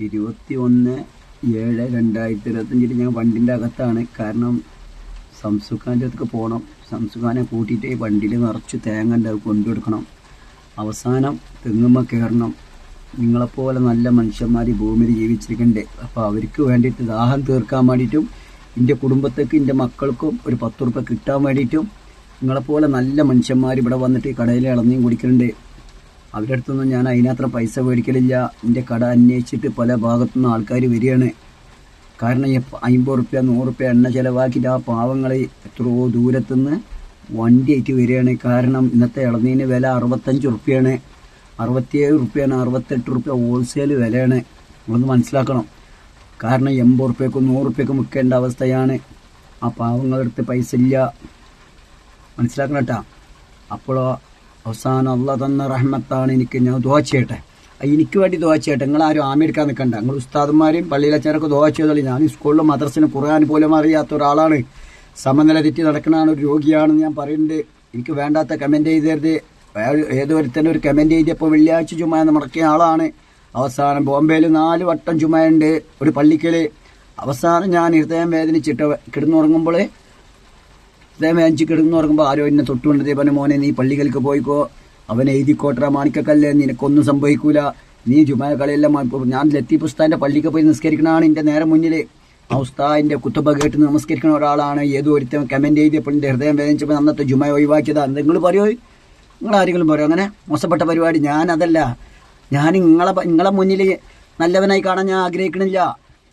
21/7/2025 ഞാൻ വണ്ടിൻ്റെ അകത്താണ്. കാരണം സംസുഖാൻ്റെ അടുത്ത് പോകണം. സംസുഖാനെ കൂട്ടിയിട്ട് വണ്ടിയിൽ നിറച്ച് തേങ്ങ ഉണ്ടാവും കൊണ്ടുകൊടുക്കണം. അവസാനം തെങ്ങുമ്മ കയറണം. നിങ്ങളെപ്പോലെ നല്ല മനുഷ്യന്മാർ ഈ ഭൂമിയിൽ ജീവിച്ചിരിക്കണ്ടേ. അപ്പോൾ അവർക്ക് വേണ്ടിയിട്ട് ദാഹം തീർക്കാൻ വേണ്ടിയിട്ടും എൻ്റെ കുടുംബത്തേക്ക് എൻ്റെ മക്കൾക്കും ഒരു 10 ഉറുപ്പ്യ കിട്ടാൻ വേണ്ടിയിട്ടും നിങ്ങളെപ്പോലെ നല്ല മനുഷ്യന്മാർ ഇവിടെ വന്നിട്ട് ഈ കടയിൽ ഇളന്നിയും കുടിക്കുന്നുണ്ട്. അവരുടെ അടുത്തൊന്നും ഞാൻ അതിനത്ര പൈസ മേടിക്കലില്ല. എൻ്റെ കട അന്വേഷിച്ചിട്ട് പല ഭാഗത്തുനിന്ന് ആൾക്കാർ വരികയാണ്. കാരണം 50 ഉറുപ്പ്യ 100 ഉറുപ്പ്യ എണ്ണ ചിലവാക്കിയിട്ട് ആ പാവങ്ങൾ എത്രയോ ദൂരത്തുനിന്ന് വണ്ടിയായിട്ട് വരികയാണ്. കാരണം ഇന്നത്തെ ഇളനീന് വില 65 ഉറുപ്പ്യാണ്, 67 ഉറുപ്പ്യാണ്, 68 ഉറുപ്പ്യ ഹോൾസെയിൽ വിലയാണ്. നിങ്ങളൊന്ന് മനസ്സിലാക്കണം. കാരണം 80 ഉറുപ്പ്യക്കും 100 ഉറുപ്പ്യക്കും വിൽക്കേണ്ട അവസ്ഥയാണ്. ആ പാവങ്ങളുടെ അടുത്ത് പൈസ ഇല്ല. മനസ്സിലാക്കണം കേട്ടോ. അപ്പോഴോ അവസാനം അള്ളാഹ് തന്ന റഹ്മത്താണ്. ഞാൻ ദുആ ചെയ്യട്ടെ, എനിക്ക് വേണ്ടി ദുആ ചെയ്യട്ടെ. നിങ്ങളാരും ആമിയെടുക്കാൻ നിൽക്കണ്ട. നിങ്ങൾ ഉസ്താദന്മാരെയും പള്ളിയിലച്ചനൊക്കെ ദുആ ചെയ്തോളി. ഞാൻ സ്കൂളിലും മദ്രസിനും ഖുർആൻ പോലും അറിയാത്ത ഒരാളാണ്. സമനില തെറ്റി നടക്കണാണ്, ഒരു രോഗിയാണെന്ന് ഞാൻ പറയുന്നുണ്ട്. എനിക്ക് വേണ്ടാത്ത കമൻറ്റ് ചെയ്തരുത്. ഏതൊരുത്തന്നെ ഒരു കമൻറ്റ് ചെയ്തപ്പോൾ വെള്ളിയാഴ്ച ചുമ എന്ന് മുടക്കിയ ആളാണ്. അവസാനം ബോംബെയിൽ 4 വട്ടം ചുമയുണ്ട് ഒരു പള്ളിക്കൽ. അവസാനം ഞാൻ ഹൃദയം വേദനിച്ചിട്ട് കിടന്നുറങ്ങുമ്പോൾ ആരോ എന്നെ തൊട്ടുകൊണ്ട് പറഞ്ഞു, മോനെ നീ പള്ളികൾക്ക് പോയിക്കോ, അവൻ എഴുതിക്കോട്ടറ മാണിക്കക്കല്ലേ, നിനക്കൊന്നും സംഭവിക്കൂല, നീ ജുമാ കളിയെല്ലാം. ഞാൻ ലത്തീഫ് ഉസ്താദിൻ്റെ പള്ളിക്ക് പോയി നിസ്കരിക്കണതാണ് എൻ്റെ നേരെ മുന്നിൽ. ആ ഉസ്താദിൻ്റെ കുത്തുബ കേട്ട് നമസ്കരിക്കുന്ന ഒരാളാണ്. ഏതോ ഒരുത്തം കമൻറ്റ് ചെയ്തപ്പോൾ എൻ്റെ ഹൃദയം വേദനിച്ചപ്പോൾ അന്നത്തെ ജുമ ഒഴിവാക്കിയതാണ്. നിങ്ങൾ പറയുമോ? നിങ്ങളാരെങ്കിലും പറയോ അങ്ങനെ മോശപ്പെട്ട പരിപാടി? ഞാനതല്ല. ഞാൻ നിങ്ങളെ മുന്നിൽ നല്ലവനായി കാണാൻ ഞാൻ ആഗ്രഹിക്കണില്ല.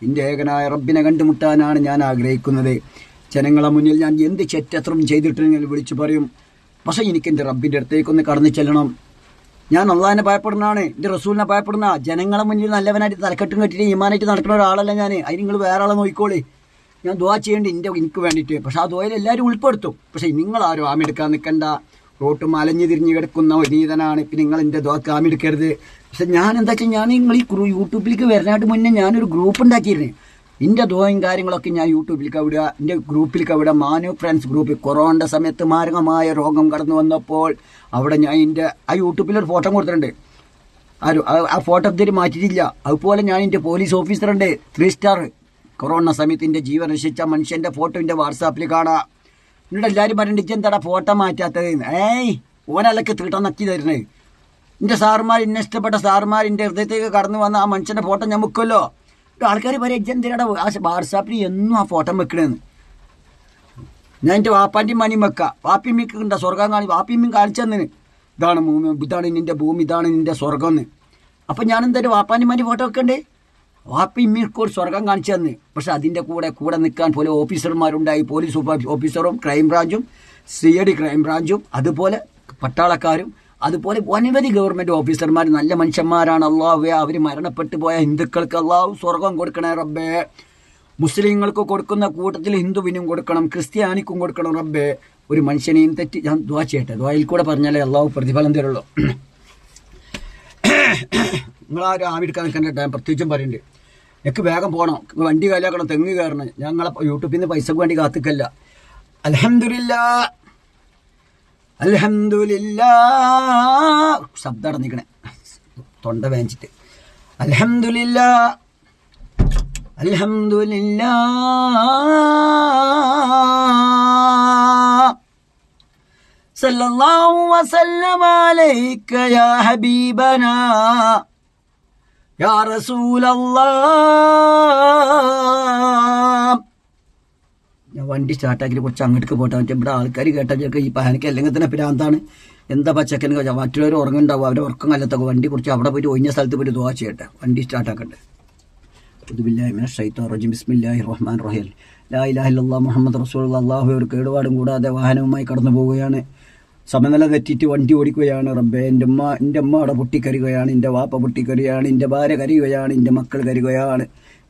എൻ്റെ ഏകനായ റബ്ബിനെ കണ്ടുമുട്ടാനാണ് ഞാൻ ആഗ്രഹിക്കുന്നത്. ജനങ്ങളെ മുന്നിൽ ഞാൻ എന്ത് ചെറ്റത്രം ചെയ്തിട്ടുണ്ടെങ്കിൽ വിളിച്ചു പറയും. പക്ഷേ എനിക്ക് എൻ്റെ റബ്ബിൻ്റെ അടുത്തേക്കൊന്ന് കടന്നു ചെല്ലണം. ഞാൻ അള്ളാഹിനെ ഭയപ്പെടുന്നതാണ്, എൻ്റെ റസൂലിനെ ഭയപ്പെടുന്ന. ജനങ്ങളെ മുന്നിൽ നല്ലവനായിട്ട് തലക്കെട്ടും കെട്ടിട്ട് ഈമാനായിട്ട് നടക്കുന്ന ഒരാളല്ല ഞാൻ. അതിന് നിങ്ങൾ വേറെ ആളെ നോക്കിക്കോളി. ഞാൻ ദുആ ചെയ്യേണ്ടി എനിക്ക് വേണ്ടിയിട്ട്. പക്ഷേ ആ ദുആയിൽ എല്ലാവരും ഉൾപ്പെടുത്തും. പക്ഷേ നിങ്ങളാരും ആമെടുക്കാൻ നിൽക്കണ്ട. റോട്ടും അലഞ്ഞു തിരിഞ്ഞ് കിടക്കുന്ന വിനീതനാണ്. പിന്നെ നിങ്ങൾ എൻ്റെ ദുആക്ക് ആമെടുക്കരുത്. പക്ഷെ ഞാൻ എന്താ വെച്ചാൽ ഞാൻ നിങ്ങൾ ഈ യൂട്യൂബിലേക്ക് വരുന്നതിനായിട്ട് മുന്നേ ഞാനൊരു ഗ്രൂപ്പ് ഉണ്ടാക്കിയിരുന്നു. എൻ്റെ ദുആയും കാര്യങ്ങളൊക്കെ ഞാൻ യൂട്യൂബിലേക്ക് വിടുക, എൻ്റെ ഗ്രൂപ്പിലേക്ക് വിടുക. Manu friends group. കൊറോണയുടെ സമയത്ത് മാരകമായ രോഗം കടന്നു വന്നപ്പോൾ അവിടെ ഞാൻ എൻ്റെ ആ യൂട്യൂബിലൊരു ഫോട്ടോ കൊടുത്തിട്ടുണ്ട്. ആ ഫോട്ടോ ഇതിൽ മാറ്റിയിട്ടില്ല. അതുപോലെ ഞാൻ എൻ്റെ പോലീസ് ഓഫീസറുണ്ട് 3 സ്റ്റാർ. കൊറോണ സമയത്ത് എൻ്റെ ജീവൻ രക്ഷിച്ച മനുഷ്യൻ്റെ ഫോട്ടോ എൻ്റെ വാട്സാപ്പിൽ കാണാം. എന്നിട്ട് എല്ലാവരും പറഞ്ഞിട്ട് എന്താടാ ഫോട്ടോ മാറ്റാത്തത്? ഓനല്ലൊക്കെ തീട്ടം നക്കി തരുന്നത്. എൻ്റെ സാറുമാർ, എന്നെ ഇഷ്ടപ്പെട്ട സാറുമാർ എൻ്റെ ഹൃദയത്തേക്ക് കടന്നു വന്ന ആ മനുഷ്യൻ്റെ ഫോട്ടോ ഞാൻ വെക്കുമല്ലോ. ആൾക്കാർ പറയാം എന്തിനാടാ ആ വാട്സാപ്പിൽ എന്നും ആ ഫോട്ടോ വെക്കണേന്ന്. ഞാൻ എൻ്റെ വാപ്പാൻ്റെയും മണിയും വെക്കാം. വാപ്പിയമ്മയ്ക്ക് ഉണ്ടോ സ്വർഗം വാപ്പിയമ്മയും കാണിച്ചെന്ന്. ഇതാണ് നിൻ്റെ ഭൂമി, ഇതാണ് നിൻ്റെ സ്വർഗം എന്ന്. അപ്പം ഞാൻ എന്തായാലും വാപ്പാൻ്റെയും മണി ഫോട്ടോ വെക്കണ്ടേ? വാപ്പിയമ്മയ്ക്ക് ഒരു സ്വർഗം കാണിച്ചു തന്ന്. പക്ഷെ അതിൻ്റെ കൂടെ നിൽക്കാൻ പോലെ ഓഫീസർമാരുണ്ടായി. പോലീസ് ഓഫീസറും ക്രൈംബ്രാഞ്ചും CID ക്രൈംബ്രാഞ്ചും അതുപോലെ പട്ടാളക്കാരും അതുപോലെ അനവധി ഗവൺമെൻറ് ഓഫീസർമാർ നല്ല മനുഷ്യന്മാരാണ്. അള്ളാഹുവേ, അവർ മരണപ്പെട്ടു പോയ ഹിന്ദുക്കൾക്ക് അള്ളാഹു സ്വർഗം കൊടുക്കണേ റബ്ബേ. മുസ്ലിങ്ങൾക്ക് കൊടുക്കുന്ന കൂട്ടത്തിൽ ഹിന്ദുവിനും കൊടുക്കണം, ക്രിസ്ത്യാനിക്കും കൊടുക്കണം റബ്ബേ. ഒരു മനുഷ്യനെയും തെറ്റി ഞാൻ ദുആ ചെയ്യട്ടെ. ദുആയിൽ കൂടെ പറഞ്ഞാലേ അള്ളാഹു പ്രതിഫലം തരുള്ളൂ. നിങ്ങളാരും ആവിയെടുക്കാൻ നിൽക്കേണ്ട ഞാൻ പ്രത്യേകിച്ചും പറയുന്നുണ്ട്. എനിക്ക് വേഗം പോകണം, വണ്ടി കാലാക്കണം, തെങ്ങ് കയറണം. ഞങ്ങളെ യൂട്യൂബിൽ നിന്ന് പൈസക്ക് വേണ്ടി കാത്തിക്കല്ല. അൽഹംദുലില്ലാഹ് അൽഹംദുലില്ലാഹ്. ശബ്ദം അടഞ്ഞിക്കണേ, തൊണ്ട വേഞ്ചിട്ട്. അൽഹംദുലില്ലാഹ് അൽഹംദുലില്ലാഹ്. സല്ലല്ലാഹു വസല്ലമ അലൈക യാ ഹബീബനാ യാ റസൂലല്ലാഹ്. ഞാൻ വണ്ടി സ്റ്റാർട്ടാക്കി കുറച്ച് അങ്ങോട്ടേക്ക് പോട്ടെ. മറ്റേ ഇവിടെ ആൾക്കാർ കേട്ടാൽ ചിലപ്പോൾ ഈ പഹനക്ക് അല്ലെങ്കിൽ തന്നെ പ്രാന്താണ്. എന്താ പച്ചക്കന് മറ്റുള്ളവർ ഉറങ്ങുണ്ടാവും, അവരെ ഉറക്കം കല്ലത്തൊക്കെ. വണ്ടി കുറച്ച് അവിടെ പോയിട്ട് ഒഴിഞ്ഞ സ്ഥലത്ത് പോയിട്ട് ദുആ ചെയ്യട്ടെ. വണ്ടി സ്റ്റാർട്ടാക്കട്ടെ. ബിസ്മില്ലാഹിർ റഹ്മാനിർ ബിസ്മില്ലാഹിർ റഹ്മാനിർ റഹീം. ലാ ഇലാഹ ഇല്ലല്ലാഹ് മുഹമ്മദ് റസൂലുള്ളാഹ്. അല്ലാഹു ഒരു കേടുപാടും കൂടാതെ വാഹനവുമായി കടന്നു പോവുകയാണ്. സമനില തെറ്റിയിട്ട് വണ്ടി ഓടിക്കുകയാണ് റബ്ബേ. എൻ്റെ അമ്മ അവിടെ പൊട്ടിക്കരുകയാണ്, എൻ്റെ വാപ്പ പൊട്ടിക്കരുകയാണ്, എൻ്റെ ഭാര്യ കരയുകയാണ്, എൻ്റെ മക്കൾ കരയുകയാണ്.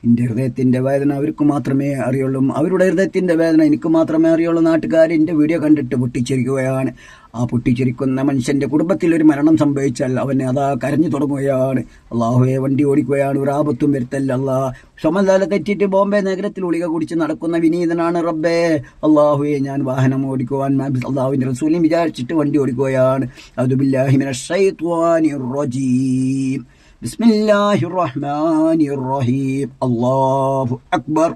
എൻ്റെ ഹൃദയത്തിൻ്റെ വേദന അവർക്ക് മാത്രമേ അറിയുള്ളൂ. അവരുടെ ഹൃദയത്തിൻ്റെ വേദന എനിക്ക് മാത്രമേ അറിയുള്ളൂ. നാട്ടുകാർ എൻ്റെ വീഡിയോ കണ്ടിട്ട് പൊട്ടിച്ചിരിക്കുകയാണ്. ആ പൊട്ടിച്ചിരിക്കുന്ന മനുഷ്യൻ്റെ കുടുംബത്തിൽ ഒരു മരണം സംഭവിച്ചാൽ അവനെ അതാ കരഞ്ഞു തുടങ്ങുകയാണ്. അള്ളാഹുവെ, വണ്ടി ഓടിക്കുകയാണ്, ഒരു ആപത്തും വരുത്തല്ല അല്ലാ. സമനില തെറ്റിയിട്ട് ബോംബെ നഗരത്തിൽ ഉളിക കുടിച്ച് നടക്കുന്ന വിനീതനാണ് റബ്ബേ. അള്ളാഹുവെ, ഞാൻ വാഹനം ഓടിക്കുവാൻ അള്ളാഹുവിൻ്റെ റസൂലിനെ വിചാരിച്ചിട്ട് വണ്ടി ഓടിക്കുകയാണ്. അഊദു ബില്ലാഹി മിനശ് ശൈത്വാനിർ റജീം. ബിസ്മില്ലാഹിർ റഹ്മാനിർ റഹീം. അല്ലാഹു അക്ബർ.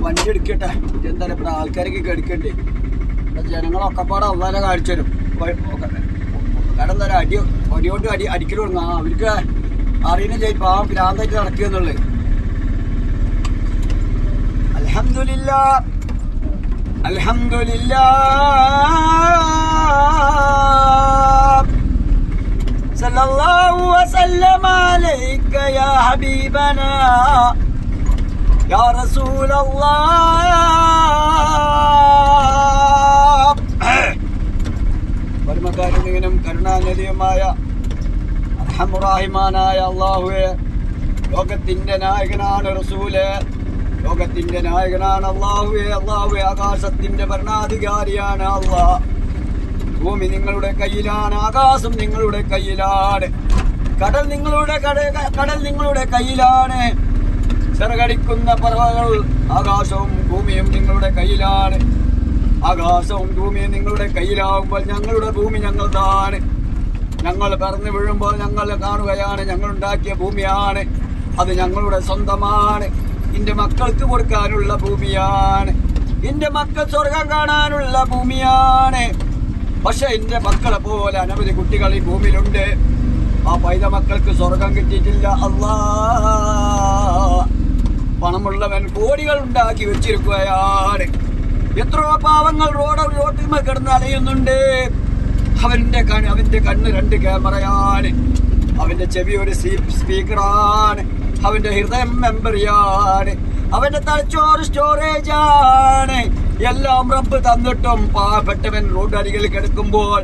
വണ്ടി എടുക്കട്ടെ, എന്താ പറയുക, ആൾക്കാരൊക്കെ എടുക്കണ്ടേ, ജനങ്ങളൊക്കെ പാടെ അള്ളാനെ കാണിച്ചു തരും. കാരണം എന്താ അടിയോട്ട് അടിക്കൽ തുടങ്ങും. അവർക്ക് അറിയുന്ന ചെയ്യും ആ ഭ്രാന്തായിട്ട് നടക്കുക എന്നുള്ളത്. അൽഹംദുലില്ലാഹ് സല്ലല്ലാഹു വസല്ലമ അലൈക യാ ഹബീബനാ യാ റസൂലല്ലാഹ്. പരമകാരുണികനും കരുണാനിധിയുമായ അർഹമുറാഹിമാനായ അല്ലാഹുവേ, ലോകത്തിന്റെ നായകനാണ് റസൂലേ, ലോകത്തിന്റെ നായകനാണ് അല്ലാഹുവേ. അല്ലാഹുവേ, ആകാശത്തിന്റെ ഭരണാധികാരിയാണ് അല്ലാഹ്. ഭൂമി നിങ്ങളുടെ കയ്യിലാണ്, ആകാശം നിങ്ങളുടെ കയ്യിലാണ്, കടൽ നിങ്ങളുടെ കയ്യിലാണ്. ചിറകടിക്കുന്ന പറവകൾ, ആകാശവും ഭൂമിയും നിങ്ങളുടെ കയ്യിലാണ്. ആകാശവും ഭൂമിയും നിങ്ങളുടെ കയ്യിലാവുമ്പോൾ ഞങ്ങളുടെ ഭൂമി ഞങ്ങളുടെതാണ്. ഞങ്ങൾ പറന്നു വീഴുമ്പോൾ ഞങ്ങൾ കാണുകയാണ്, ഞങ്ങൾ ഉണ്ടാക്കിയ ഭൂമിയാണ്, അത് ഞങ്ങളുടെ സ്വന്തമാണ്. എന്റെ മക്കൾക്ക് കൊടുക്കാനുള്ള ഭൂമിയാണ്, എന്റെ മക്കൾ സ്വർഗം കാണാനുള്ള ഭൂമിയാണ്. പക്ഷെ എന്റെ മക്കളെ പോലെ അനവധി കുട്ടികൾ ഈ ഭൂമിയിലുണ്ട്. ആ പൈത മക്കൾക്ക് സ്വർഗം കിട്ടിയിട്ടില്ല. അല്ലാ, പണമുള്ളവൻ കോടികൾ ഉണ്ടാക്കി വെച്ചിരിക്കുകയാണ്. എത്രയോ പാവങ്ങൾ റോട്ടിൽ കിടന്ന് അലയുന്നുണ്ട്. അവന്റെ കണ്ണ് 2 ക്യാമറയാണ്, അവന്റെ ചെവി ഒരു സ്പീക്കറാണ്, അവന്റെ ഹൃദയം മെമ്മറിയാണ്, അവന്റെ തലച്ചോറ് സ്റ്റോറേജാണ്. എല്ലാം റബ്ബ് തന്നിട്ടും പാവപ്പെട്ടവൻ റോഡരികിൽ കിടക്കുമ്പോൾ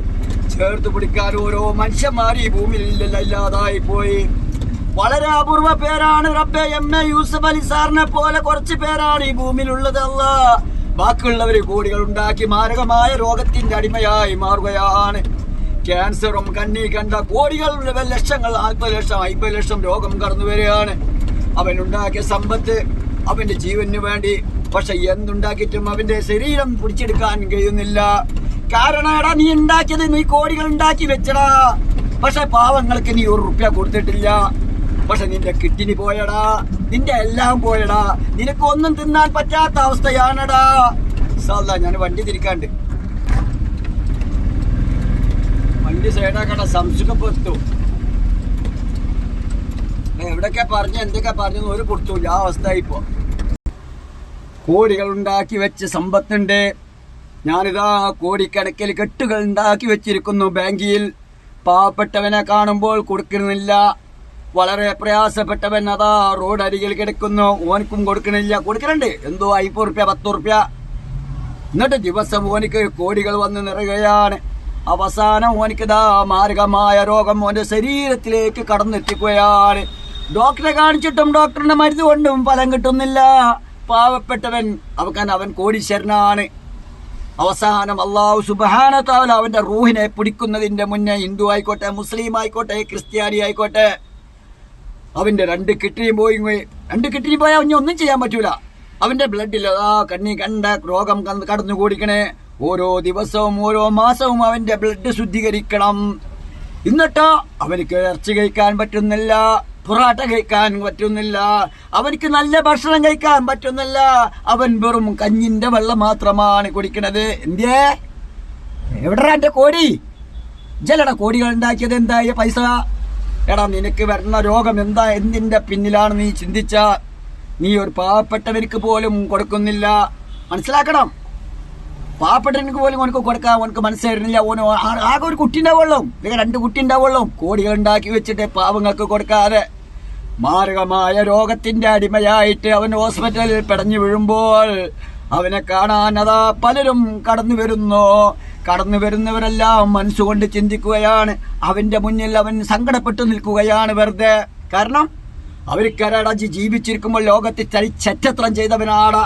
ചേർത്ത് പിടിക്കാൻ ഓരോ മനുഷ്യന്മാർ ഈ ഭൂമിയിൽ ഇല്ലാതായി പോയി. വളരെ അപൂർവ പേരാണ് റബ്ബെ. എം.എ. യൂസഫ് അലി സാറിനെ പോലെ കുറച്ച് പേരാണ് ഈ ഭൂമിയിലുള്ളത്. അല്ലാ, ബാക്കിയുള്ളവര് കോടികൾ ഉണ്ടാക്കി മാരകമായ രോഗത്തിന്റെ അടിമയായി മാറുകയാണ്. ക്യാൻസറും കണ്ണി കണ്ട കോടികൾ, ലക്ഷങ്ങൾ, 40 ലക്ഷം 50 ലക്ഷം രോഗം കടന്നു വരികയാണ്. അവനുണ്ടാക്കിയ സമ്പത്ത് അവന്റെ ജീവന് വേണ്ടി. പക്ഷെ എന്തുണ്ടാക്കിയിട്ടും അവന്റെ ശരീരം പിടിച്ചെടുക്കാൻ കഴിയുന്നില്ല. കാരണം എടാ, നീ ഉണ്ടാക്കിയത് നീ കോടികൾ ഉണ്ടാക്കി വെച്ചടാ, പക്ഷെ പാവങ്ങൾക്ക് നീ 1 റുപ്യ കൊടുത്തിട്ടില്ല. പക്ഷെ നിന്റെ കിഡ്നി പോയടാ, നിന്റെ എല്ലാം പോയടാ, നിനക്കൊന്നും തിന്നാൻ പറ്റാത്ത അവസ്ഥയാണടാ. ഞാൻ വണ്ടി തിരിക്കാണ്ട്, വണ്ടി സൈഡാക്കട, സംസുഖപ്പെട്ടു. എവിടൊക്കെ പറഞ്ഞു എന്തൊക്കെ പറഞ്ഞു ഒരു പൊടുത്തൂല്ല. ആ അവസ്ഥ ഇപ്പോ കോടികൾ ഉണ്ടാക്കി വെച്ച് സമ്പത്തുണ്ട്. ഞാനിതാ കോടിക്കണക്കിൽ കെട്ടുകൾ ഉണ്ടാക്കി വെച്ചിരിക്കുന്നു ബാങ്കിൽ. പാവപ്പെട്ടവനെ കാണുമ്പോൾ കൊടുക്കുന്നില്ല. വളരെ പ്രയാസപ്പെട്ടവൻ അതാ റോഡരികിൽ കിടക്കുന്നു, ഓനിക്കും കൊടുക്കണില്ല. കൊടുക്കലുണ്ട് എന്തോ 50 റുപ്യ 10 റുപ്യ. എന്നിട്ട് ദിവസം ഓനിക്ക് കോടികൾ വന്ന് നിറയുകയാണ്. അവസാനം ഓനിക്കിതാ മാരകമായ രോഗം ഓന്റെ ശരീരത്തിലേക്ക് കടന്നെത്തിക്കുകയാണ്. ഡോക്ടറെ കാണിച്ചിട്ടും ഡോക്ടറിന്റെ മരുന്ന് കൊണ്ടും ഫലം കിട്ടുന്നില്ല. പാവപ്പെട്ടവൻ അവൻ കോടീശ്വരനാണ്. അവസാനം അല്ലാഹു സുബ്ഹാനഹു വ തആല അവന്റെ റൂഹിനെ പിടിക്കുന്നതിന്റെ മുന്നേ ഹിന്ദു ആയിക്കോട്ടെ, മുസ്ലിം ആയിക്കോട്ടെ, ക്രിസ്ത്യാനി ആയിക്കോട്ടെ, അവന്റെ 2 കിഡ്നിയും പോയി. 2 കിഡ്നി പോയാൽ ഇനി ഒന്നും ചെയ്യാൻ പറ്റൂല. അവന്റെ ബ്ലഡിൽ കണ്ണി കണ്ട രോഗം കടന്നുകൂടിക്കണേ. ഓരോ ദിവസവും ഓരോ മാസവും അവന്റെ ബ്ലഡ് ശുദ്ധീകരിക്കണം. എന്നിട്ടോ അവനിക്ക് ഇറച്ചി കഴിക്കാൻ പറ്റുന്നില്ല, പൊറാട്ട കഴിക്കാൻ പറ്റുന്നില്ല, അവനിക്ക് നല്ല ഭക്ഷണം കഴിക്കാൻ പറ്റുന്നില്ല. അവൻ വെറും കഞ്ഞിന്റെ വെള്ളം മാത്രമാണ് കുടിക്കണത്. എന്തേ എവിടാ എന്റെ കോടി? ജലട കോടികൾ ഉണ്ടാക്കിയത് എന്തായ പൈസ? എടാ, നിനക്ക് വരുന്ന രോഗം എന്താ, എന്തിന്റെ പിന്നിലാണ് നീ ചിന്തിച്ച? നീ ഒരു പാവപ്പെട്ടവർക്ക് പോലും കൊടുക്കുന്നില്ല. മനസ്സിലാക്കണം, പാവപ്പെട്ടവർക്ക് പോലും ഓനക്ക് കൊടുക്കാൻ ഓനക്ക് മനസ്സിലായിരുന്നില്ല. ഓനോ ആകെ ഒരു കുട്ടി ഉണ്ടാവുള്ളൂ, 2 കുട്ടി ഉണ്ടാവുള്ളൂ. കോടികൾ ഉണ്ടാക്കി വെച്ചിട്ട് പാവങ്ങൾക്ക് കൊടുക്കാതെ മാരകമായ രോഗത്തിന്റെ അടിമയായിട്ട് അവൻ ഹോസ്പിറ്റലിൽ പിടഞ്ഞു വീഴുമ്പോൾ അവനെ കാണാൻ അതാ പലരും കടന്നു വരുന്നു. കടന്നു വരുന്നവരെല്ലാം മനസ്സുകൊണ്ട് ചിന്തിക്കുകയാണ്. അവന്റെ മുന്നിൽ അവൻ സങ്കടപ്പെട്ടു നിൽക്കുകയാണ് വെറുതെ. കാരണം അവർക്കരടച്ച് ജീവിച്ചിരിക്കുമ്പോൾ ലോകത്ത് ചരിച്ചറ്റത്രം ചെയ്തവനാടാ,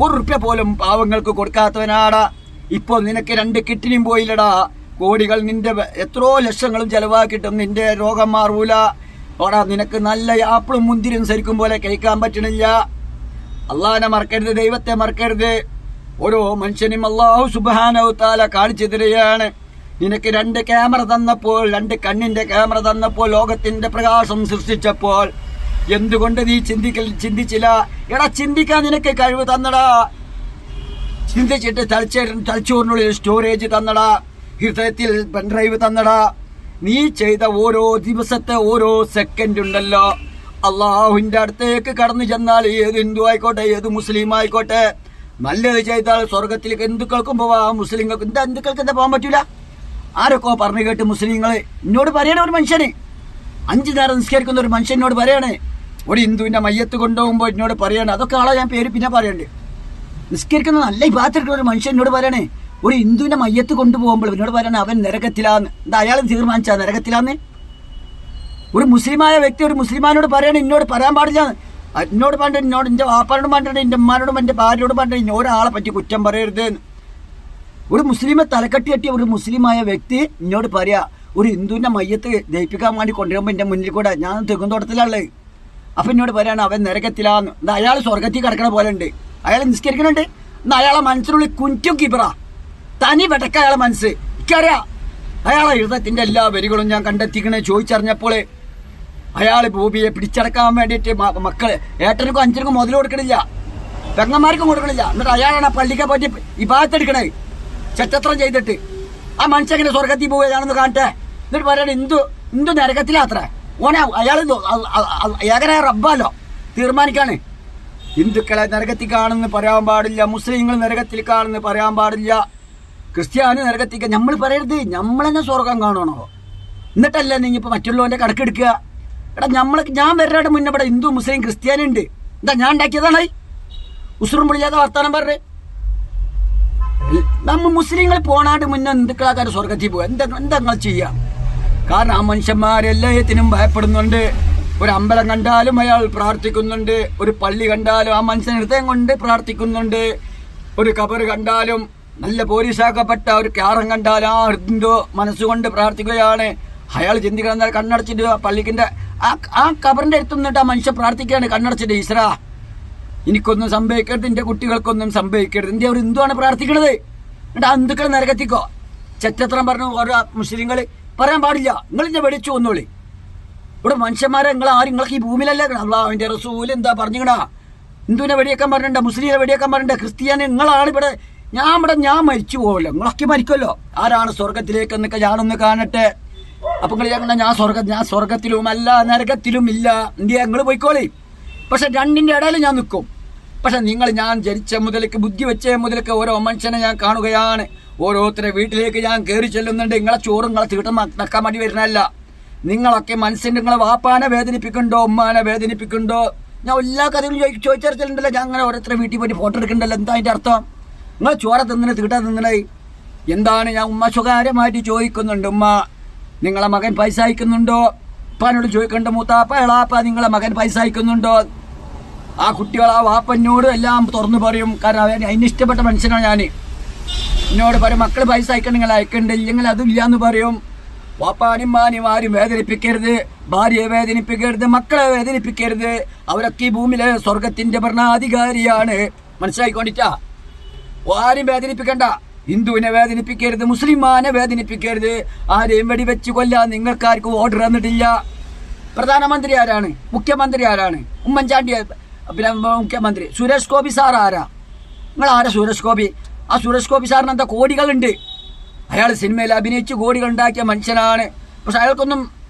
1 റുപ്യ പോലും പാവങ്ങൾക്ക് കൊടുക്കാത്തവനാടാ. ഇപ്പോൾ നിനക്ക് 2 കിഡ്നിയും പോയില്ലടാ. കോടികൾ നിന്റെ എത്രയോ ലക്ഷങ്ങളും ചെലവാക്കിയിട്ടും നിന്റെ രോഗം മാറൂല. ഓടാ, നിനക്ക് നല്ല ആപ്പിളും മുന്തിരിയും ശരിക്കും പോലെ കഴിക്കാൻ പറ്റണില്ല. അള്ളാഹിനെ മറക്കരുത്, ദൈവത്തെ മറക്കരുത്. ഓരോ മനുഷ്യനും അല്ലാഹു സുബ്ഹാനഹു തആല കാണിച്ചു തരികയാണ്. നിനക്ക് 2 ക്യാമറ തന്നപ്പോൾ, 2 കണ്ണിന്റെ ക്യാമറ തന്നപ്പോൾ, ലോകത്തിന്റെ പ്രകാശം സൃഷ്ടിച്ചപ്പോൾ എന്തുകൊണ്ട് നീ ചിന്തിച്ചില്ല? എടാ, ചിന്തിക്കാൻ നിനക്ക് കഴിവ് തന്നടാ. ചിന്തിച്ചിട്ട് തലച്ചോറിനുള്ളിൽ സ്റ്റോറേജ് തന്നടാ, ഹൃദയത്തിൽ പെൻഡ്രൈവ് തന്നടാ. നീ ചെയ്ത ഓരോ ദിവസത്തെ ഓരോ സെക്കൻഡ് ഉണ്ടല്ലോ, അള്ളാഹുവിന്റെ അടുത്തേക്ക് കടന്നു ചെന്നാൽ ഏത് ഹിന്ദു ആയിക്കോട്ടെ, ഏത് മുസ്ലിം ആയിക്കോട്ടെ, നല്ലത് ചെയ്താൽ സ്വർഗത്തിലേക്ക് ഹിന്ദുക്കൾക്കും പോവാം, മുസ്ലിങ്ങൾക്ക് ഹിന്ദുക്കൾക്ക് എന്താ പോകാൻ പറ്റൂല? ആരൊക്കെ പറഞ്ഞു കേട്ട് മുസ്ലിങ്ങള് എന്നോട് പറയണ, ഒരു മനുഷ്യന് 5 നേരം നിസ്കരിക്കുന്ന ഒരു മനുഷ്യനോട് പറയണേ, ഒരു ഹിന്ദുവിന്റെ മയ്യത്ത് കൊണ്ടുപോകുമ്പോൾ എന്നോട് പറയണേ, അതൊക്കെ ആളെ ഞാൻ പേര് പിന്നെ പറയണ്ടേ. നിസ്കരിക്കുന്ന നല്ല ഇബാദത്തെടുക്കുന്ന ഒരു മനുഷ്യനോട് പറയണേ, ഒരു ഹിന്ദുവിന്റെ മയ്യത്ത് കൊണ്ടുപോകുമ്പോൾ എന്നോട് പറയണേ അവൻ നരകത്തിലാന്ന്. എന്താ അയാൾ തീരുമാനിച്ചാ നരകത്തിലാന്ന്? ഒരു മുസ്ലിമായ വ്യക്തി ഒരു മുസ്ലിമാനോട് പറയണേ എന്നോട് പറയാൻ പാടില്ല. എന്നോട് പണ്ട് എന്നോട് എൻ്റെ വാപ്പാനോടും പണ്ടേ, എൻ്റെ ഉമ്മാനോടും എൻ്റെ ഭാര്യയോടും പണ്ടേ ഒരാളെ പറ്റി കുറ്റം പറയരുത്. ഒരു മുസ്ലിമെ തലക്കെട്ടി കെട്ടിയ ഒരു മുസ്ലിമായ വ്യക്തി എന്നോട് പറയാ, ഒരു ഹിന്ദുവിന്റെ മയ്യത്ത് ദഹിപ്പിക്കാൻ വേണ്ടി കൊണ്ടുവരുമ്പോൾ എൻ്റെ മുന്നിൽ കൂടെ ഞാൻ തെങ്ങുന്തോട്ടത്തിലുള്ളത്, അപ്പൊ എന്നോട് പറയാണ് അവൻ നരകത്തിലാന്ന്. എന്താ അയാൾ സ്വർഗത്തിൽ കിടക്കണ പോലെ ഉണ്ട്, അയാൾ നിസ്കരിക്കണുണ്ട്. എന്നാ അയാളെ മനസ്സിനുള്ളിൽ കുറ്റും കിബറ, തനി വെട്ടക്ക അയാളെ മനസ്സ്. എനിക്കറിയാം അയാളെ ഹൃദയത്തിന്റെ എല്ലാ വരികളും ഞാൻ കണ്ടെത്തിക്കണേ. ചോദിച്ചറിഞ്ഞപ്പോൾ അയാൾ ഭൂമിയെ പിടിച്ചടക്കാൻ വേണ്ടിയിട്ട് മക്കള് ഏട്ടനുക്കും 5നും മുതൽ കൊടുക്കണില്ല, പെങ്ങന്മാർക്കും കൊടുക്കണില്ല. എന്നിട്ട് അയാളാണ് ആ പള്ളിക്കെ പറ്റി ഇബാദത്തെടുക്കണേ, ചെറ്റത്രം ചെയ്തിട്ട്. ആ മനുഷ്യൻ എങ്ങനെ സ്വർഗത്തിൽ പോവുകയാണെന്ന് കാണട്ടെ. എന്നിട്ട് പറയണേ ഹിന്ദു നരകത്തിലാത്ര. ഓനെ അയാൾ ഏകനായ റബ്ബാലോ തീരുമാനിക്കാണ്. ഹിന്ദുക്കളെ നരകത്തിൽ കാണുന്നു പറയാൻ പാടില്ല, മുസ്ലിങ്ങൾ നരകത്തിൽ കാണുന്നു പറയാൻ പാടില്ല, ക്രിസ്ത്യാനി നരകത്തിൽ നമ്മൾ പറയരുത്. നമ്മളെന്നെ സ്വർഗം കാണണോ? എന്നിട്ടല്ല നീ ഇപ്പൊ മറ്റുള്ളവന്റെ കണക്കെടുക്കുക. എടാ ഞാൻ വരുന്നതിന്റെ മുന്നേ ഇവിടെ ഹിന്ദു മുസ്ലിം ക്രിസ്ത്യാനി ഉണ്ട്. എന്താ ഞാൻ ഉണ്ടാക്കിയതാണ് ഉസുറും പൊളിയാതെ വർത്താനം പറഞ്ഞേ. നമ്മൾ മുസ്ലിങ്ങൾ പോണാണ്ട് മുന്നേ ഹിന്ദുക്കളാക്കാർ സ്വർഗത്തിൽ പോവുക. എന്താ നിങ്ങൾ ചെയ്യാം? കാരണം ആ മനുഷ്യന്മാരെല്ലാത്തിനും ഭയപ്പെടുന്നുണ്ട്. ഒരു അമ്പലം കണ്ടാലും അയാൾ പ്രാർത്ഥിക്കുന്നുണ്ട്, ഒരു പള്ളി കണ്ടാലും ആ മനുഷ്യൻ ഹൃദയം കൊണ്ട് പ്രാർത്ഥിക്കുന്നുണ്ട്, ഒരു കബറ് കണ്ടാലും നല്ല പോലീസാക്കപ്പെട്ട ഒരു ക്യാറം കണ്ടാലും ആ ഹിന്ദു മനസ്സുകൊണ്ട് പ്രാർത്ഥിക്കുകയാണ്. അയാൾ ചിന്തിക്കണം, കണ്ണടച്ചിട്ട് ആ പള്ളിക്കിന്റെ ആ കബറിന്റെ അടുത്ത് നിന്നിട്ട് ആ മനുഷ്യൻ പ്രാർത്ഥിക്കുകയാണ് കണ്ണടച്ചിട്ട്, ഈശ്വരാ എനിക്കൊന്നും സംഭവിക്കരുത്, എന്റെ കുട്ടികൾക്കൊന്നും സംഭവിക്കരുത്. എന്റെ ഒരു ഹിന്ദുവാണ് പ്രാർത്ഥിക്കണത്. എന്നിട്ട് ആ ഹിന്ദുക്കൾ നരകത്തിക്കോ? ചെറ്റത്രം പറഞ്ഞു ഓരോ മുസ്ലിങ്ങൾ പറയാൻ പാടില്ല. നിങ്ങളിന്റെ വെടിച്ചു ഒന്നോളി. ഇവിടെ മനുഷ്യന്മാരെ നിങ്ങൾക്ക് ഈ ഭൂമിയിലല്ലേ അള്ളാഹുവിന്റെ റസൂൽ എന്താ പറഞ്ഞിക്കണ? ഹിന്ദുവിനെ വെടിയേക്കാൻ പറഞ്ഞിട്ടുണ്ട്, മുസ്ലിമിനെ വെടിയേക്കാൻ പറഞ്ഞിട്ടുണ്ട്, ക്രിസ്ത്യാനി നിങ്ങളാണ് ഇവിടെ. ഞാൻ മരിച്ചു പോവല്ലോ, നിങ്ങളൊക്കെ മരിക്കുമല്ലോ. ആരാണ് സ്വർഗത്തിലേക്ക് എന്നൊക്കെ ഞാനൊന്ന് കാണട്ടെ. അപ്പൊ നിങ്ങൾ ഞാൻ സ്വർഗത്തിലുമല്ല നരകത്തിലും ഇല്ല, ഇന്ത്യ നിങ്ങൾ പോയിക്കോളി. പക്ഷെ രണ്ടിന്റെ ഇടയിൽ ഞാൻ നിൽക്കും. പക്ഷെ ഞാൻ ജനിച്ച മുതലേക്ക് ബുദ്ധി വെച്ച മുതലേക്ക് ഓരോ മനുഷ്യനെ ഞാൻ കാണുകയാണ്. ഓരോരുത്തരെ വീട്ടിലേക്ക് ഞാൻ കയറി ചെല്ലുന്നുണ്ട്. നിങ്ങളെ ചോറും നിങ്ങളെ തീട്ടം നക്കാൻ വേണ്ടി വരുന്നതല്ല. നിങ്ങളൊക്കെ മനസ്സിന്റെ നിങ്ങളെ വാപ്പാനെ വേദനിപ്പിക്കുന്നുണ്ടോ, ഉമ്മാനെ വേദനിപ്പിക്കുന്നുണ്ടോ? ഞാൻ എല്ലാ കഥകളും ചോദിച്ചറിച്ചിട്ടുണ്ടല്ലോ. ഞാൻ അങ്ങനെ ഓരോരുത്തരെ വീട്ടിൽ പോയിട്ട് ഫോട്ടോ എടുക്കണ്ടല്ലോ. എന്താ അതിന്റെ അർത്ഥം? നിങ്ങൾ ചോര തിന്നണേ തീട്ടാ തിന്നണേ എന്താണ്? ഞാൻ ഉമ്മ സ്വകാര്യമായിട്ട് ചോദിക്കുന്നുണ്ട്, ഉമ്മ നിങ്ങളെ മകൻ പൈസ അയക്കുന്നുണ്ടോ? ഉപ്പാനോട് ചോദിക്കണ്ട, മൂത്താപ്പ എളാപ്പ നിങ്ങളെ മകൻ പൈസ അയക്കുന്നുണ്ടോ? ആ കുട്ടികൾ ആ വാപ്പനോട് എല്ലാം തുറന്നു പറയും. കാരണം അതിന് ഇഷ്ടപ്പെട്ട മനുഷ്യനാണ് ഞാൻ. എന്നോട് പറയും മക്കള് പൈസ അയക്കണം, നിങ്ങൾ അയക്കണ്ട, ഇല്ലെങ്കിൽ അതില്ലാന്ന് പറയും. വാപ്പാനിമാനും ആരും വേദനിപ്പിക്കരുത്, ഭാര്യയെ വേദനിപ്പിക്കരുത്, മക്കളെ വേദനിപ്പിക്കരുത്. അവരൊക്കെ ഈ ഭൂമിയിലെ സ്വർഗത്തിന്റെ ഭരണാധികാരിയാണ്. മനസ്സിലായിക്കൊണ്ടിട്ടാ? ആരും വേദനിപ്പിക്കണ്ട. ഹിന്ദുവിനെ വേദനിപ്പിക്കരുത്, മുസ്ലിമാനെ വേദനിപ്പിക്കരുത്, ആരെയും വെടിവെച്ച് കൊല്ലാൻ നിങ്ങൾക്കാർക്കും ഓർഡർ തന്നിട്ടില്ല. പ്രധാനമന്ത്രി ആരാണ്? മുഖ്യമന്ത്രി ആരാണ്? ഉമ്മൻചാണ്ടി പിന്നെ മുഖ്യമന്ത്രി. സുരേഷ് ഗോപി സാർ ആരാ? നിങ്ങൾ ആരാ സുരേഷ് ഗോപി? ആ സുരേഷ് ഗോപി സാറിന് എന്താ കോടികളുണ്ട്. അയാൾ സിനിമയിൽ അഭിനയിച്ച് കോടികൾ ഉണ്ടാക്കിയ മനുഷ്യനാണ്. പക്ഷെ അയാൾക്കൊന്നും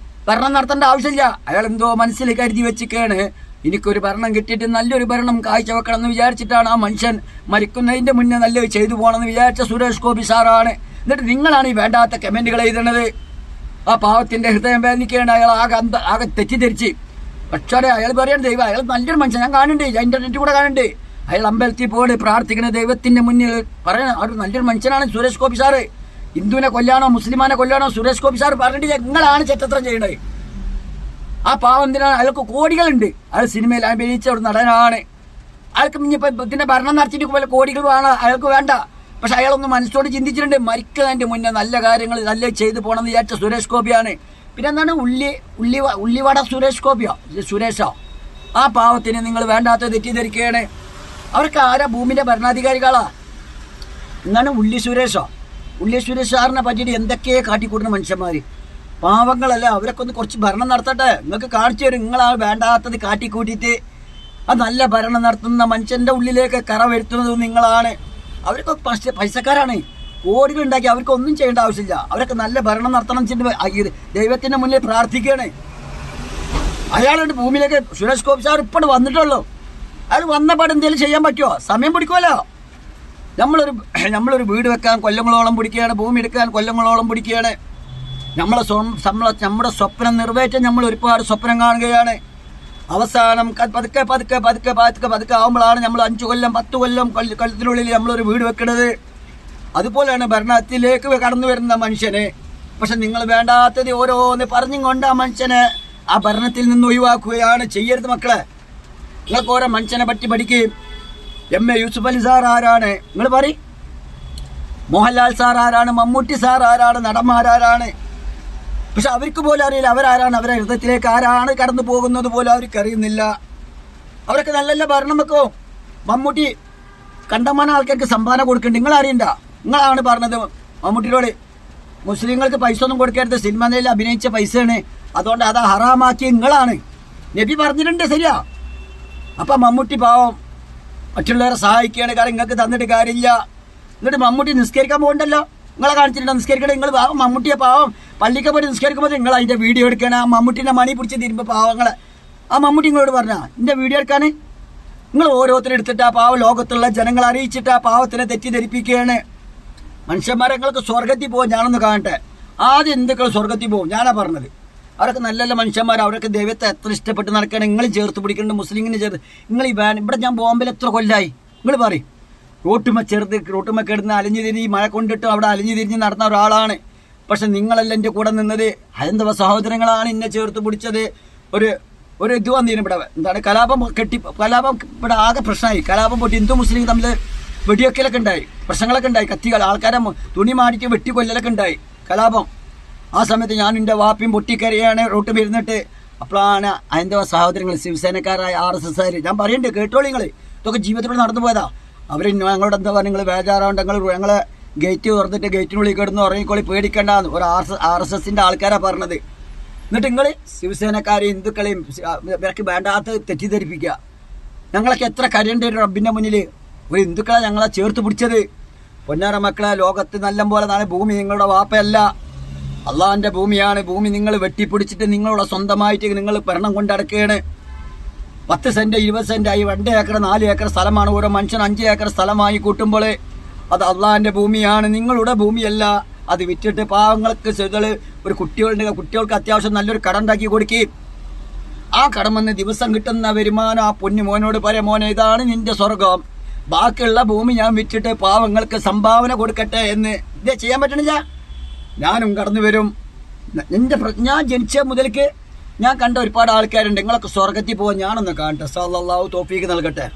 ഭരണം നടത്തേണ്ട ആവശ്യമില്ല. അയാൾ എന്തോ മനസ്സിൽ കരുതി വെച്ചിക്കാണ്, എനിക്കൊരു ഭരണം കിട്ടിയിട്ട് നല്ലൊരു ഭരണം കാഴ്ചവെക്കണം എന്ന് വിചാരിച്ചിട്ടാണ് ആ മനുഷ്യൻ മരിക്കുന്നതിന്റെ മുന്നേ നല്ലത് ചെയ്തു പോകണമെന്ന് വിചാരിച്ച സുരേഷ് ഗോപി സാറാണ്. എന്നിട്ട് നിങ്ങളാണ് ഈ വേണ്ടാത്ത കമന്റുകൾ എഴുതുന്നത്. ആ പാവത്തിന്റെ ഹൃദയം വേദനിക്കേണ്ട അയാൾ ആകെ തെറ്റിദ്ധരിച്ച്. പക്ഷേ അയാൾ പറയണ ദൈവം, അയാൾ നല്ലൊരു മനുഷ്യൻ, ഞാൻ കാണുന്നുണ്ട്, ഇന്റർനെറ്റ് കൂടെ കാണുന്നുണ്ട്. അയാൾ അമ്പലത്തിൽ പോയി പ്രാർത്ഥിക്കുന്ന ദൈവത്തിന്റെ മുന്നിൽ പറയണ അവർ നല്ലൊരു മനുഷ്യനാണ് സുരേഷ് ഗോപി സാറ്. ഹിന്ദുവിനെ കൊല്ലാനോ മുസ്ലിമാനെ കൊല്ലാനോ സുരേഷ് ഗോപി സാർ പറഞ്ഞിട്ട് നിങ്ങളാണ് ചെറ്റത്രം ചെയ്യണത്. ആ പാവം എന്തിനാണ്? അയാൾക്ക് കോടികളുണ്ട്. അയാൾ സിനിമയിൽ അഭിനയിച്ച ഒരു നടനാണ്. അയാൾക്ക് ഇനിയിപ്പോ ഇതിന്റെ ഭരണം നടത്തിയിട്ട് പോലെ കോടികൾ വേണം അയാൾക്ക് വേണ്ട. പക്ഷെ അയാളൊന്ന് മനസ്സോട് ചിന്തിച്ചിട്ടുണ്ട്, മരിക്കുന്നതിന്റെ മുന്നേ നല്ല കാര്യങ്ങൾ നല്ല ചെയ്തു പോകണമെന്ന് വിചാരിച്ച സുരേഷ് ഗോപിയാണ്. പിന്നെ എന്താണ് ഉള്ളിവട സുരേഷോ? ആ പാവത്തിന് നിങ്ങൾ വേണ്ടാത്ത തെറ്റിദ്ധരിക്കുകയാണ്. അവർക്ക് ആരാ ഭൂമിന്റെ ഭരണാധികാരികളാ? എന്നാണ് ഉള്ളി സുരേഷ് സാറിനെ പറ്റിയിട്ട് എന്തൊക്കെയോ കാട്ടിക്കൂട്ടുന്ന മനുഷ്യന്മാർ. പാവങ്ങളല്ല, അവരൊക്കെ ഒന്ന് കുറച്ച് ഭരണം നടത്തട്ടെ. നിങ്ങൾക്ക് കാണിച്ചു തരും. നിങ്ങളാ വേണ്ടാത്തത് കാട്ടിക്കൂട്ടിയിട്ട് ആ നല്ല ഭരണം നടത്തുന്ന മനുഷ്യൻ്റെ ഉള്ളിലേക്ക് കറ വരുത്തുന്നത് നിങ്ങളാണ്. അവരൊക്കെ പൈസക്കാരാണ്, കോടികൾ ഉണ്ടാക്കി. അവർക്ക് ഒന്നും ചെയ്യേണ്ട ആവശ്യമില്ല. അവരൊക്കെ നല്ല ഭരണം നടത്തണം വെച്ചിട്ട് ദൈവത്തിൻ്റെ മുന്നിൽ പ്രാർത്ഥിക്കുകയാണ്. അയാളുടെ ഭൂമിയിലേക്ക് സുരേഷ് ഗോപി സാർ ഇപ്പോൾ വന്നിട്ടുള്ളൂ. അയാൾ വന്നപാട് എന്തെങ്കിലും ചെയ്യാൻ പറ്റുമോ? സമയം പിടിക്കുമല്ലോ. നമ്മളൊരു വീട് വെക്കാൻ കൊല്ലങ്ങളോളം പിടിക്കുകയാണ്, ഭൂമി എടുക്കാൻ കൊല്ലങ്ങളോളം പിടിക്കുകയാണ്. നമ്മുടെ സ്വപ്നം നിറവേറ്റാൻ നമ്മൾ ഒരുപാട് സ്വപ്നം കാണുകയാണ്. അവസാനം പതുക്കെ ആവുമ്പോഴാണ് നമ്മൾ 5 കൊല്ലം 10 കൊല്ലം കൊല്ലത്തിനുള്ളിൽ നമ്മളൊരു വീട് വെക്കുന്നത്. അതുപോലെയാണ് ഭരണത്തിലേക്ക് കടന്നു വരുന്ന മനുഷ്യന്. പക്ഷെ നിങ്ങൾ വേണ്ടാത്തത് ഓരോന്ന് പറഞ്ഞും കൊണ്ട് ആ മനുഷ്യനെ ആ ഭരണത്തിൽ നിന്ന് ഒഴിവാക്കുകയാണ്. ചെയ്യരുത് മക്കളെ. നിങ്ങൾക്ക് ഓരോ മനുഷ്യനെ പറ്റി പഠിക്കുകയും MA യൂസുഫ് അലി സാർ ആരാണ്, നിങ്ങൾ പറയും. മോഹൻലാൽ സാർ ആരാണ്, മമ്മൂട്ടി സാർ ആരാണ്, നടന്മാരാരാണ്. പക്ഷെ അവർക്ക് പോലും അറിയില്ല അവരാരാണ്. അവരുടെ ഹൃദയത്തിലേക്ക് ആരാണ് കടന്നു പോകുന്നത് പോലും അവർക്ക് അറിയുന്നില്ല. അവരൊക്കെ നല്ല ഭരണം വെക്കും. മമ്മൂട്ടി കണ്ടമാന ആൾക്കാർക്ക് സംഭാവന കൊടുക്കുന്നുണ്ട്, നിങ്ങൾ അറിയണ്ട. നിങ്ങളാണ് പറഞ്ഞത് മമ്മൂട്ടിയോട് മുസ്ലിങ്ങൾക്ക് പൈസ ഒന്നും കൊടുക്കരുത്, സിനിമയിൽ അഭിനയിച്ച പൈസയാണ്, അതുകൊണ്ട് അത് ഹറാമാക്കി നിങ്ങളാണ്. നബി പറഞ്ഞിട്ടുണ്ട്, ശരിയാ. അപ്പം മമ്മൂട്ടി പാവം മറ്റുള്ളവരെ സഹായിക്കുകയാണ്. കാരണം നിങ്ങൾക്ക് തന്നിട്ട് കാര്യമില്ല. എന്നിട്ട് മമ്മൂട്ടി നിസ്കരിക്കാൻ പോകണ്ടല്ലോ, നിങ്ങളെ കാണിച്ചിട്ടുണ്ടോ നിസ്കരിക്കണം? നിങ്ങൾ പാവം മമ്മൂട്ടിയെ പാവം പള്ളിക്ക് പോയി നിസ്കരിക്കുമ്പോൾ നിങ്ങൾ അതിൻ്റെ വീഡിയോ എടുക്കണം. ആ മമ്മൂട്ടിൻ്റെ മണി പിടിച്ച് തിരുമ്പോൾ പാവങ്ങളെ ആ മമ്മൂട്ടി നിങ്ങളോട് പറഞ്ഞാൽ എൻ്റെ വീഡിയോ എടുക്കാൻ നിങ്ങൾ ഓരോരുത്തരും എടുത്തിട്ട് ആ പാവം ലോകത്തുള്ള ജനങ്ങളെ അറിയിച്ചിട്ട് ആ പാവത്തിനെ തെറ്റിദ്ധരിപ്പിക്കുകയാണ്. മനുഷ്യന്മാരെ നിങ്ങൾക്ക് സ്വർഗത്തിൽ പോകും. ഞാനൊന്ന് കാണട്ടെ. ആദ്യം എന്തൊക്കെ സ്വർഗത്തിൽ പോകും ഞാനാ പറഞ്ഞത്. അവരൊക്കെ നല്ല മനുഷ്യന്മാർ. അവരൊക്കെ ദൈവത്തെ എത്ര ഇഷ്ടപ്പെട്ട് നടക്കുകയാണ്. നിങ്ങൾ ചേർത്ത് പിടിക്കുന്നുണ്ട്, മുസ്ലിങ്ങിനെ ചേർത്ത്. നിങ്ങൾ ഈ ഇവിടെ ഞാൻ ബോംബെയിൽ എത്ര കൊല്ലായി നിങ്ങൾ പറയും. റോട്ടുമ്മ കിടന്ന് അലിഞ്ഞു തിരിഞ്ഞ് മഴ കൊണ്ടിട്ട് അവിടെ അലിഞ്ഞു തിരിഞ്ഞ് നടന്ന ഒരാളാണ്. പക്ഷെ നിങ്ങളെല്ലാം എൻ്റെ കൂടെ നിന്നത് ഹൈന്ദവ സഹോദരങ്ങളാണ് എന്നെ ചേർത്ത് പിടിച്ചത്. ഒരു ഇത് വന്നിരുന്നു ഇവിടെ. എന്താണ് കലാപം ഇവിടെ ആകെ പ്രശ്നമായി. കലാപം പൊട്ടി ഹിന്ദു മുസ്ലിം തമ്മിൽ വെടിവെക്കലൊക്കെ ഉണ്ടായി, പ്രശ്നങ്ങളൊക്കെ ഉണ്ടായി. കത്തികൾ ആൾക്കാരെ തുണി മാടിക്ക് വെട്ടിക്കൊല്ലലൊക്കെ ഉണ്ടായി, കലാപം. ആ സമയത്ത് ഞാൻ എൻ്റെ വാപ്പിയും പൊട്ടിക്കരയാണ് റോട്ടിൽ ഇരുന്നിട്ട്. അപ്പോഴാണ് ഹൈന്ദവ സഹോദരങ്ങൾ, ശിവസേനക്കാരായ RSSകാർ, ഞാൻ പറയുന്നുണ്ട് കേട്ടോളി, നിങ്ങൾ ഇതൊക്കെ ജീവിതത്തിലൂടെ നടന്നു പോയതാ. അവർ ഞങ്ങളോട് എന്താ പറയുക, നിങ്ങൾ ബേജാറാണ്ട് ഞങ്ങളെ ഗേറ്റ് തുറന്നിട്ട് ഗേറ്റിനുള്ളിൽ കിടന്ന് ഉറങ്ങിക്കോളി, പേടിക്കണ്ടെന്ന് ഒരു RSSൻ്റെ ആൾക്കാരാണ് പറഞ്ഞത്. എന്നിട്ട് നിങ്ങൾ ശിവസേനക്കാരെയും ഹിന്ദുക്കളെയും ഇവർക്ക് വേണ്ടാത്ത തെറ്റിദ്ധരിപ്പിക്കുക. ഞങ്ങളൊക്കെ എത്ര കരയേണ്ടി വരും റബ്ബിൻ്റെ മുന്നിൽ. ഒരു ഹിന്ദുക്കളെ ഞങ്ങളെ ചേർത്ത് പിടിച്ചത്. പൊന്നാര മക്കളെ, ലോകത്ത് നല്ല പോലെ നാളെ ഭൂമി നിങ്ങളുടെ വാപ്പയല്ല, അള്ളാഹിൻ്റെ ഭൂമിയാണ്. ഭൂമി നിങ്ങൾ വെട്ടിപ്പിടിച്ചിട്ട് നിങ്ങളുടെ സ്വന്തമായിട്ട് നിങ്ങൾ ഭരണം കൊണ്ടടക്കുകയാണ്. 10 സെന്റ് 20 സെന്റായി 2 ഏക്കർ 4 ഏക്കർ സ്ഥലമാണ് ഓരോ മനുഷ്യൻ 5 ഏക്കർ സ്ഥലമായി കൂട്ടുമ്പോൾ അത് അള്ളാഹിൻ്റെ ഭൂമിയാണ്, നിങ്ങളുടെ ഭൂമിയല്ല. അത് വിറ്റിട്ട് പാവങ്ങൾക്ക് ഒരു കുട്ടികൾക്ക് അത്യാവശ്യം നല്ലൊരു കട ഉണ്ടാക്കി കൊടുക്കുകയും ആ കടമെന്ന് ദിവസം കിട്ടുന്ന വരുമാനം ആ പൊന്നു മോനോട് പറയാം, മോനെ ഇതാണ് നിന്റെ സ്വർഗം, ബാക്കിയുള്ള ഭൂമി ഞാൻ വിറ്റിട്ട് പാവങ്ങൾക്ക് സംഭാവന കൊടുക്കട്ടെ എന്ന്. ഇതേ ചെയ്യാൻ പറ്റണില്ല. ഞാനും കടന്നു വരും. ഞാൻ ജനിച്ച മുതൽക്ക് ഞാൻ കണ്ട ഒരുപാട് ആൾക്കാരുണ്ട്. നിങ്ങളൊക്കെ സ്വർഗത്തിൽ പോകാൻ ഞാനൊന്ന് കാണട്ടെ. അല്ലാഹു തൗഫീഖ് നൽകട്ടെ.